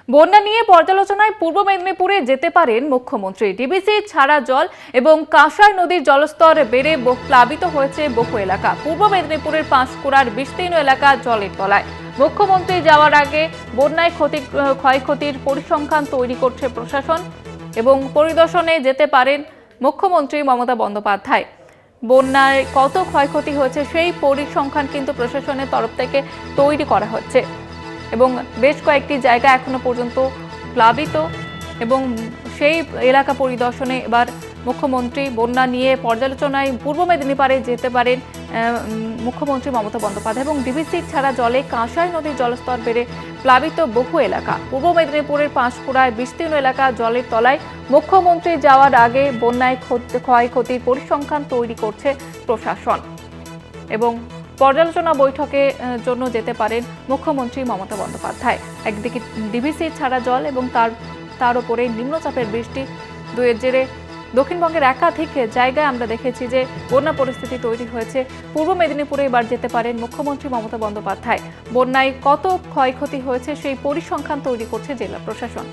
বন্যা নিয়ে পর্যালোচনায় পূর্ব মেদিনীপুরে যেতে পারেন মুখ্যমন্ত্রী। ডিবিসি ছাড়া জল এবং কাঁসাই নদীর জলস্তর বেড়ে প্লাবিত হয়েছে বহু এলাকা। পূর্ব মেদিনীপুরের পাঁশকুড়ার বিস্তীর্ণ এলাকা জলের তলায়। মুখ্যমন্ত্রী যাওয়ার আগে বন্যায় ক্ষয়ক্ষতির পরিসংখ্যান তৈরি করছে প্রশাসন এবং পরিদর্শনে যেতে পারেন মুখ্যমন্ত্রী মমতা বন্দ্যোপাধ্যায়। বন্যায় কত ক্ষয়ক্ষতি হয়েছে সেই পরিসংখ্যান কিন্তু প্রশাসনের তরফ থেকে তৈরি করা হচ্ছে এবং বেশ কয়েকটি জায়গা এখনো পর্যন্ত প্লাবিত এবং সেই এলাকা পরিদর্শনে এবার মুখ্যমন্ত্রী বন্যা নিয়ে পর্যালোচনায় পূর্ব মেদিনীপুরে যেতে পারেন মুখ্যমন্ত্রী মমতা বন্দ্যোপাধ্যায়। এবং ডিবিসি ছাড়া জলে কাঁসাই নদীর জলস্তর বেড়ে প্লাবিত বহু এলাকা। পূর্ব মেদিনীপুরের পাঁশকুড়ায় বিস্তীর্ণ এলাকা জলের তলায়। মুখ্যমন্ত্রী যাওয়ার আগে বন্যায় ক্ষয়ক্ষতির পরিসংখ্যান তৈরি করছে প্রশাসন এবং পর্যালোচনা বৈঠকের জন্য যেতে পারেন মুখ্যমন্ত্রী মমতা বন্দ্যোপাধ্যায়। একদিকে ডিবিসি ছাড়া জল এবং তার উপরে নিম্নচাপের বৃষ্টি, দুয়ের জেরে দক্ষিণবঙ্গের একাধিক জায়গায় আমরা দেখেছি যে বন্যা পরিস্থিতি তৈরি হয়েছে। পূর্ব মেদিনীপুরে এবার যেতে পারেন মুখ্যমন্ত্রী মমতা বন্দ্যোপাধ্যায়। বন্যায় কত ক্ষয়ক্ষতি হয়েছে সেই পরিসংখ্যান তৈরি করছে জেলা প্রশাসন।